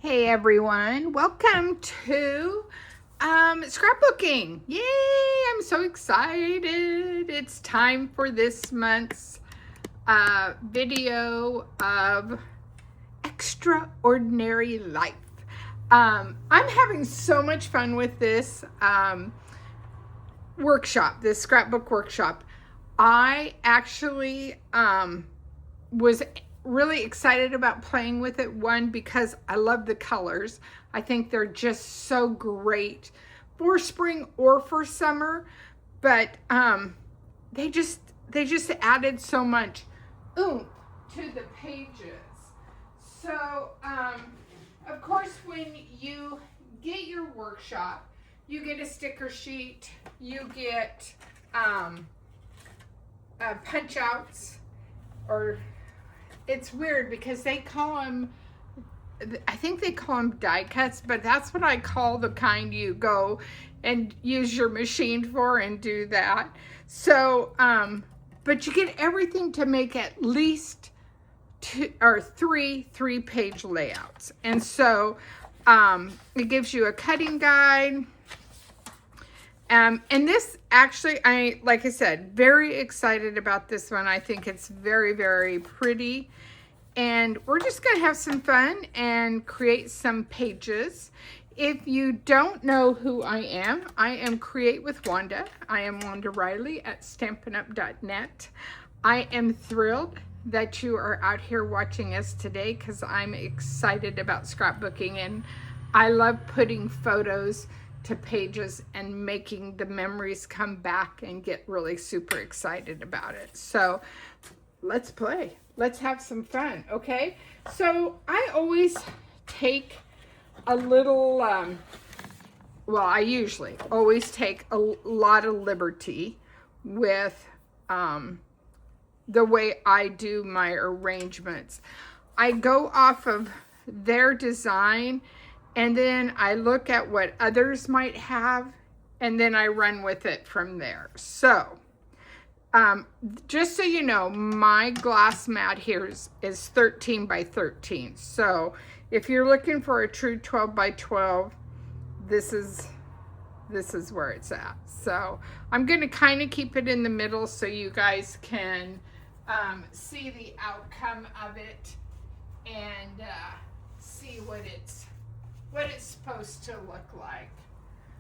Hey everyone, welcome to scrapbooking. Yay, I'm so excited. It's time for this month's video of Extraordinary Life. I'm having so much fun with this workshop, this scrapbook workshop. I actually was really excited about playing with it. One, because I love the colors. I think they're just so great for spring or for summer, but they just added so much oomph to the pages. So of course, when you get your workshop, you get a sticker sheet, you get punch outs, or it's weird because they call them, I think they call them die cuts, but that's what I call the kind you go and use your machine for and do that. So, but you get everything to make at least three-page layouts. And so it gives you a cutting guide. And this actually, like I said, very excited about this one. I think it's very, very pretty. And we're just going to have some fun and create some pages. If you don't know who I am Create with Wanda. I am Wanda Riley at StampinUp.net. I am thrilled that you are out here watching us today because I'm excited about scrapbooking, and I love putting photos to pages and making the memories come back and get really super excited about it. So let's play. Let's have some fun, okay? So I always take a little, well, I usually always take a lot of liberty with the way I do my arrangements. I go off of their design, and then I look at what others might have, and then I run with it from there. So just so you know, my glass mat here is 13 by 13. So if you're looking for a true 12 by 12, this is where it's at. So I'm going to kind of keep it in the middle so you guys can see the outcome of it and see what it's supposed to look like.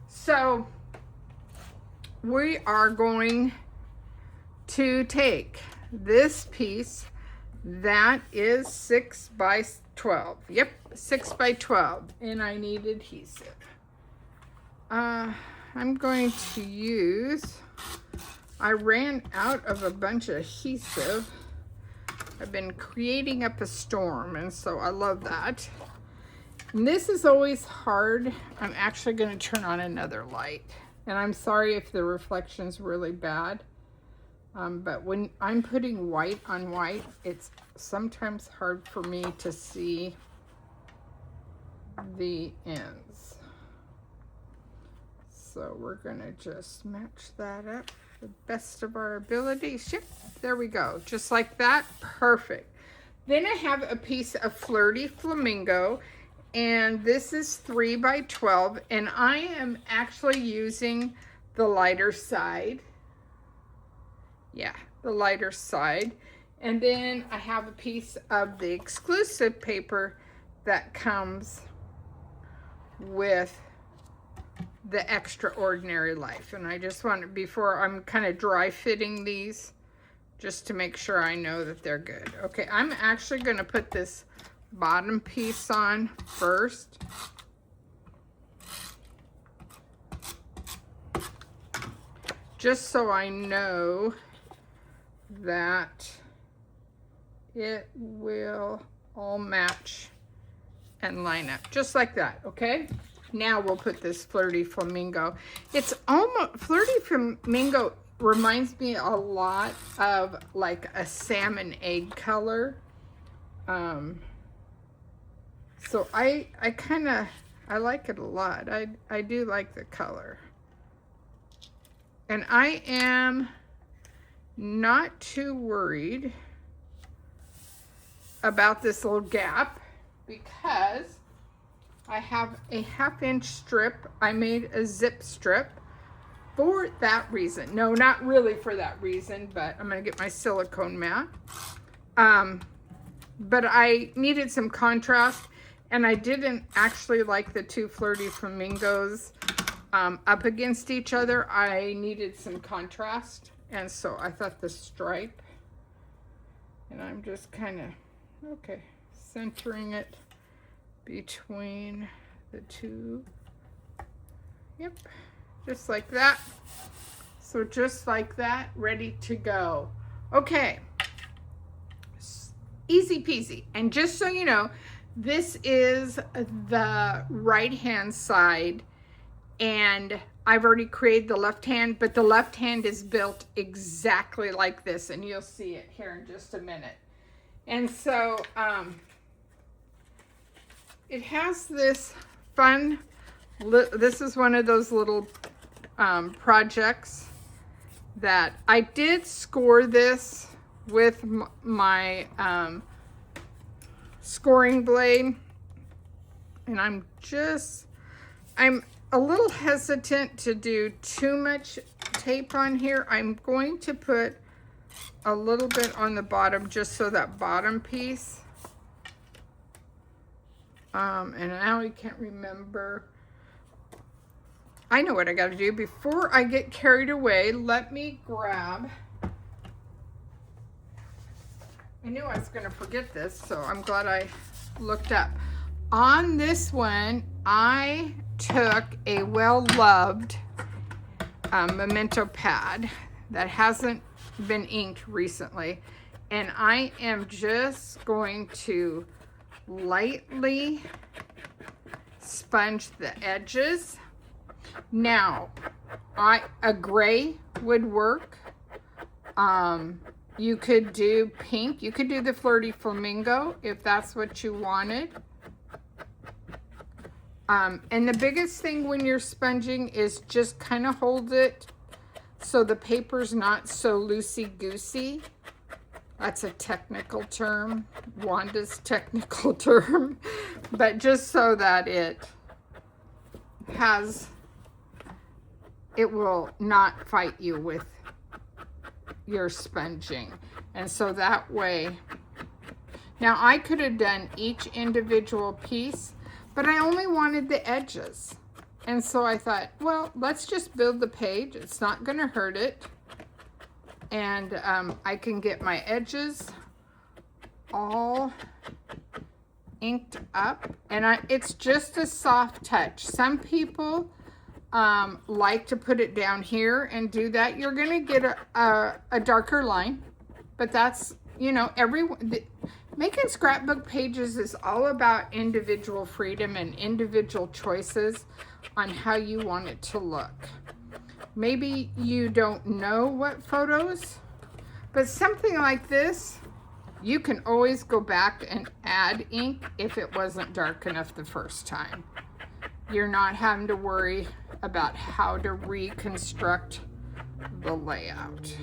So we are going to take this piece that is 6 by 12. Yep, 6 by 12, and I need adhesive. I'm going to use, I ran out of a bunch of adhesive. I've been creating up a storm, and so I love that. And this is always hard. I'm actually going to turn on another light, and I'm sorry if the reflection's really bad. But when I'm putting white on white, it's sometimes hard for me to see the ends. So we're gonna just match that up to the best of our abilities. Yep, there we go, just like that, perfect. Then I have a piece of Flirty Flamingo, and this is 3 by 12, and I am actually using the lighter side. Yeah, the lighter side. And then I have a piece of the exclusive paper that comes with the Extraordinary Life. And I just want to, before I'm kind of dry fitting these, just to make sure I know that they're good. Okay, I'm actually going to put this bottom piece on first. Just so I know that it will all match and line up just like that. Okay, now we'll put this Flirty Flamingo. It's almost, Flirty Flamingo reminds me a lot of like a salmon egg color. So I like it a lot. I do like the color, and I am not too worried about this little gap because I have a 1/2 inch strip. I made a zip strip for that reason. No, not really for that reason, but I'm gonna get my silicone mat. But I needed some contrast, and I didn't actually like the two Flirty Flamingos up against each other. I needed some contrast, and so I thought the stripe, and I'm just kind of, okay, centering it between the two. Yep, just like that. So just like that, ready to go. Okay, easy peasy. And just so you know, this is the right hand side, and I've already created the left hand, but the left hand is built exactly like this, and you'll see it here in just a minute. And so it has this fun, this is one of those little projects that I did score this with my scoring blade, and I'm a little hesitant to do too much tape on here. I'm going to put a little bit on the bottom, just so that bottom piece, and now I can't remember. I know what I got to do. Before I get carried away, let me grab, I knew I was going to forget this, so I'm glad I looked up. On this one, I took a well-loved memento pad that hasn't been inked recently, and I am just going to lightly sponge the edges. Now, a gray would work. You could do pink. You could do the Flirty Flamingo if that's what you wanted. And the biggest thing when you're sponging is just kind of hold it so the paper's not so loosey-goosey. That's a technical term, Wanda's technical term, but just so that it will not fight you with your sponging. And so that way, now I could have done each individual piece, but I only wanted the edges. And so I thought, well, let's just build the page. It's not going to hurt it. And I can get my edges all inked up. And it's just a soft touch. Some people like to put it down here and do that. You're going to get a darker line. But that's, you know, making scrapbook pages is all about individual freedom and individual choices on how you want it to look. Maybe you don't know what photos, but something like this, you can always go back and add ink if it wasn't dark enough the first time. You're not having to worry about how to reconstruct the layout.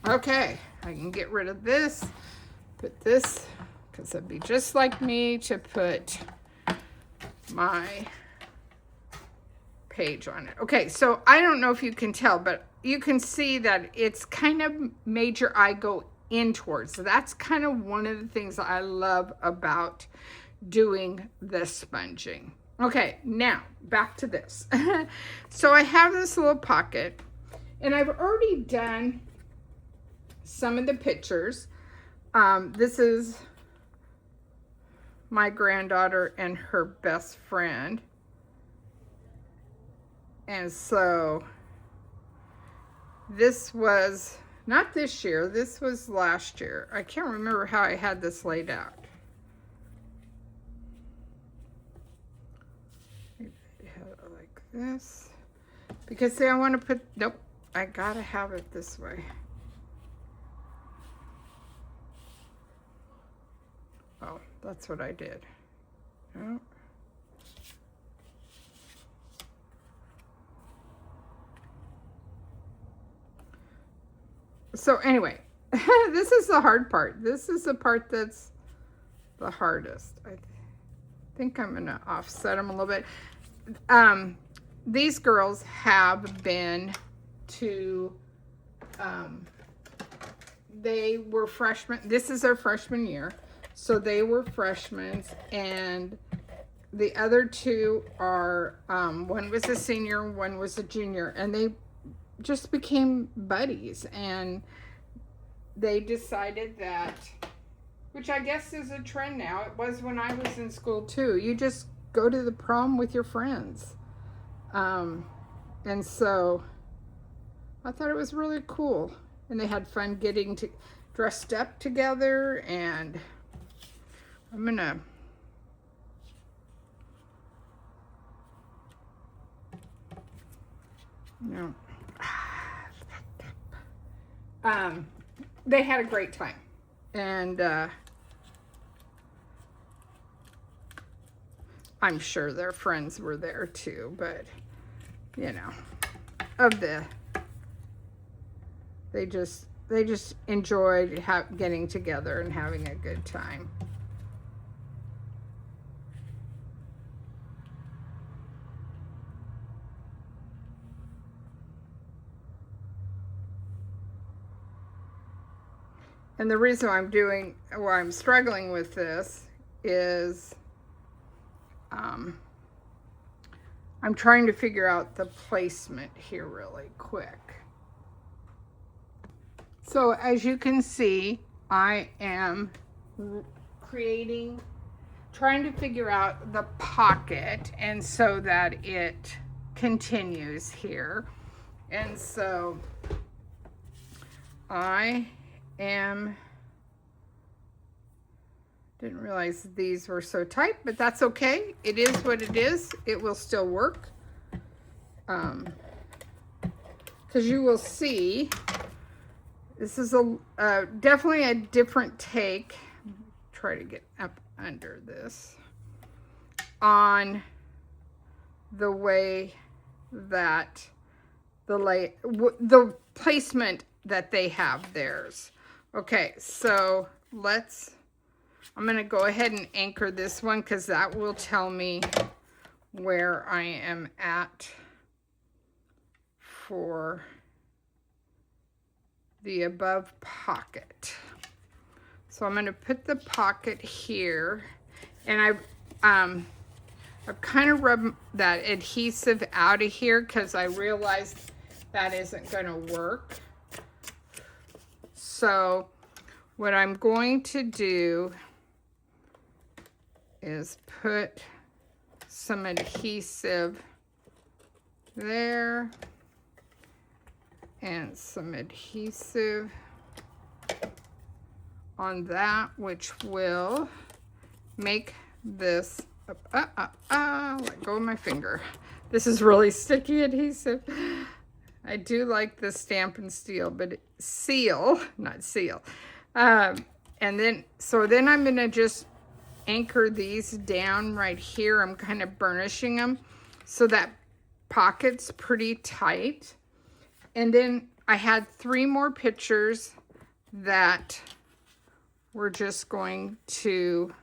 Okay, I can get rid of this, put this, because it'd be just like me to put my page on it. Okay, so I don't know if you can tell, but you can see that it's kind of made your eye go in towards. So that's kind of one of the things that I love about doing the sponging. Okay, now back to this. So I have this little pocket, and I've already done some of the pictures. This is my granddaughter and her best friend. And so this was not this year, this was last year. I can't remember how I had this laid out. Maybe I had it like this. Because see, I want to put, nope, I gotta have it this way. Oh, that's what I did. Oh. So anyway, this is the hard part. This is the part that's the hardest. think I'm gonna offset them a little bit. These girls have been to, they were freshmen. This is their freshman year. So they were freshmen, and the other two are, one was a senior, one was a junior, and they just became buddies. And they decided that, which I guess is a trend now. It was when I was in school too. You just go to the prom with your friends. And so I thought it was really cool. And they had fun getting dressed up together. And I'm gonna, you know, they had a great time. And I'm sure their friends were there too, but you know, they just enjoyed getting together and having a good time. And the reason I'm struggling with this is I'm trying to figure out the placement here really quick. So as you can see, I am trying to figure out the pocket, and so that it continues here. And so didn't realize these were so tight, but that's okay. It is what it is. It will still work. Because you will see, this is definitely a different take. Try to get up under this. On the way that the placement that they have theirs. Okay, so I'm going to go ahead and anchor this one because that will tell me where I am at for the above pocket. So I'm going to put the pocket here, and I've kind of rubbed that adhesive out of here because I realized that isn't going to work. So what I'm going to do is put some adhesive there and some adhesive on that, which will make this let go of my finger. This is really sticky adhesive. I do like the Stamp and Seal, but seal, not seal. And then I'm gonna just anchor these down right here. I'm kind of burnishing them so that pocket's pretty tight. And then I had 3 more pictures that we're just going to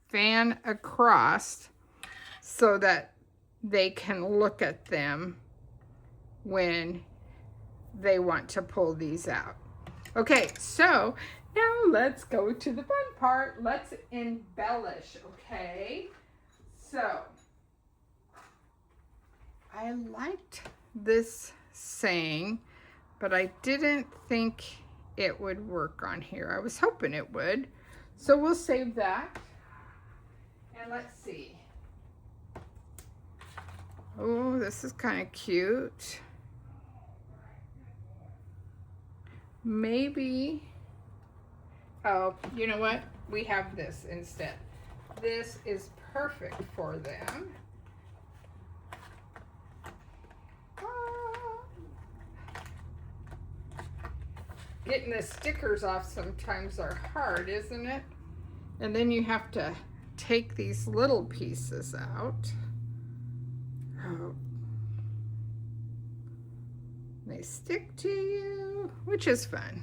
fan across so that they can look at them when they want to pull these out. Okay, so now let's go to the fun part. Let's embellish, okay? So, I liked this saying, but I didn't think it would work on here. I was hoping it would. So we'll save that. And let's see. Oh, this is kind of cute. Maybe, oh, you know what? We have this instead. This is perfect for them. Getting the stickers off sometimes are hard, isn't it? And then you have to take these little pieces out. Oh. They stick to you, which is fun,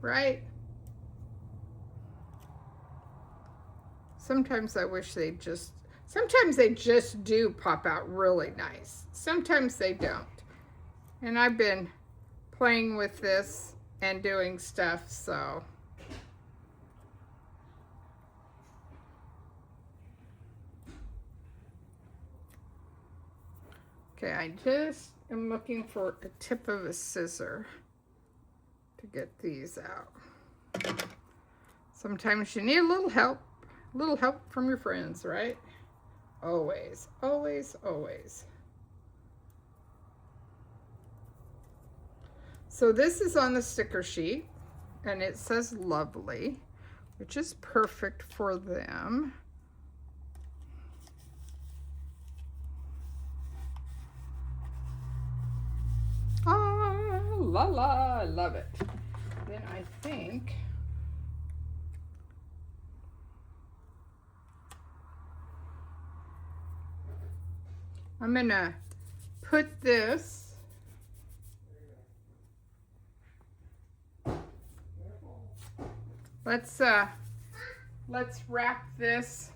right? Sometimes I wish they'd just Sometimes they just do pop out really nice. Sometimes they don't. And I've been playing with this and doing stuff, so. Okay, I just am looking for a tip of a scissor to get these out. Sometimes you need a little help from your friends, right? Always, always, always. So this is on the sticker sheet, and it says lovely, which is perfect for them. Ah, la la, I love it. Then I think I'm gonna put this let's wrap this.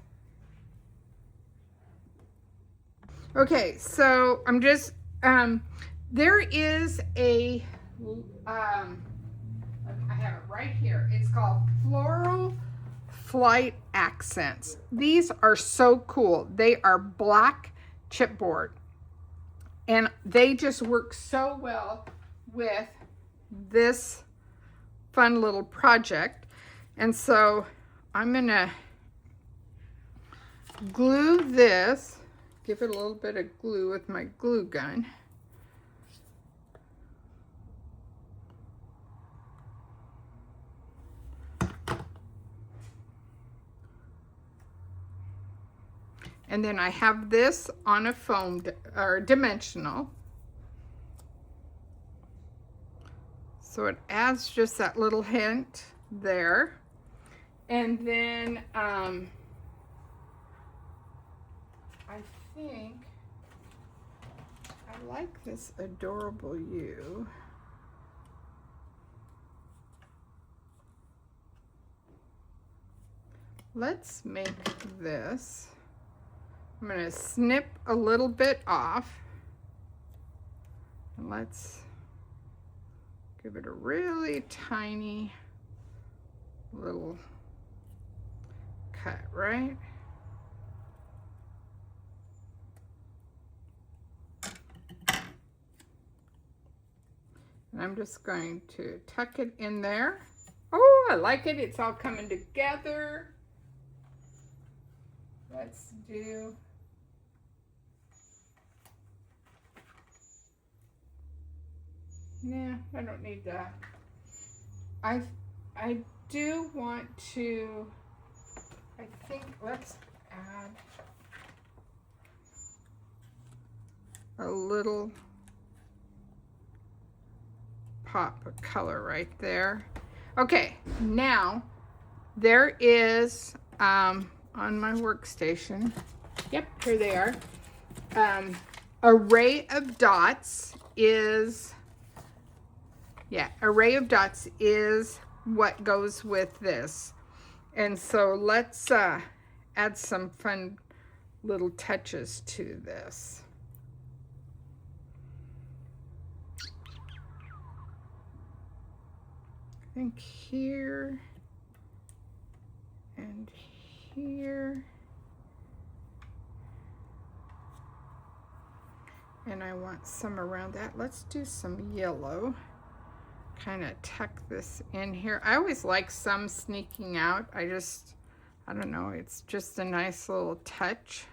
Okay, so I'm just there is a I have it right here. It's called Floral Flight Accents. These are so cool. They are black chipboard, and they just work so well with this fun little project. And so I'm gonna glue this, give it a little bit of glue with my glue gun. And then I have this on a foam or dimensional. So it adds just that little hint there. And then I think I like this adorable you. Let's make this. I'm going to snip a little bit off. And let's give it a really tiny little cut, right? And I'm just going to tuck it in there. Oh, I like it. It's all coming together. Let's do. Nah, I don't need that. I do want to, I think, let's add a little pop of color right there. Okay, now there is, on my workstation, yep, here they are. Array of dots is, yeah, array of dots is what goes with this. And so let's add some fun little touches to this. I think here and here. And I want some around that. Let's do some yellow. Kind of tuck this in here. I always like some sneaking out. I don't know, it's just a nice little touch.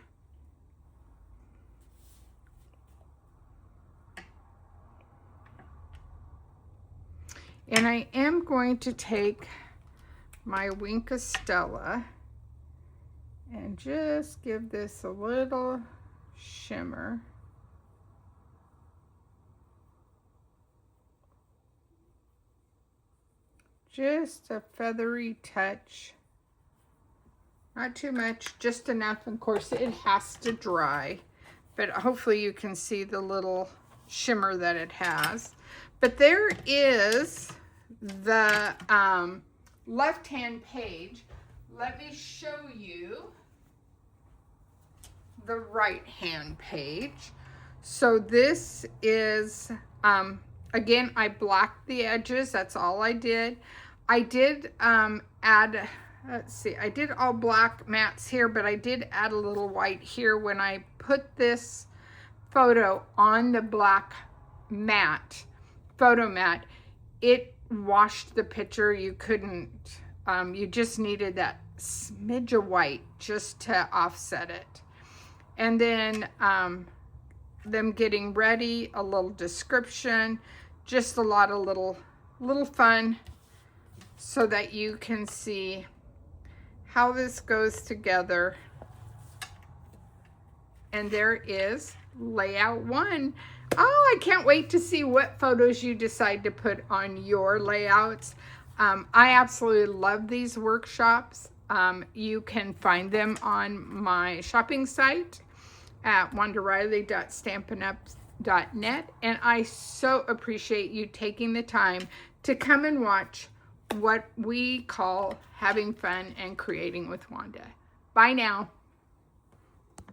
And I am going to take my Wink of Stella and just give this a little shimmer. Just a feathery touch. Not too much, just enough. Of course, it has to dry, but hopefully you can see the little shimmer that it has. But there is the left-hand page. Let me show you. the right hand page. So this is, again, I blacked the edges. That's all I did. I did add, let's see, I did all black mats here, but I did add a little white here when I put this photo on the black mat, photo mat. It washed the picture. You couldn't, you just needed that smidge of white just to offset it. And then them getting ready, a little description, just a lot of little fun so that you can see how this goes together. And there is layout 1. Oh, I can't wait to see what photos you decide to put on your layouts. I absolutely love these workshops. You can find them on my shopping site at wandariley.stampinup.net. And I so appreciate you taking the time to come and watch what we call having fun and creating with Wanda. Bye now.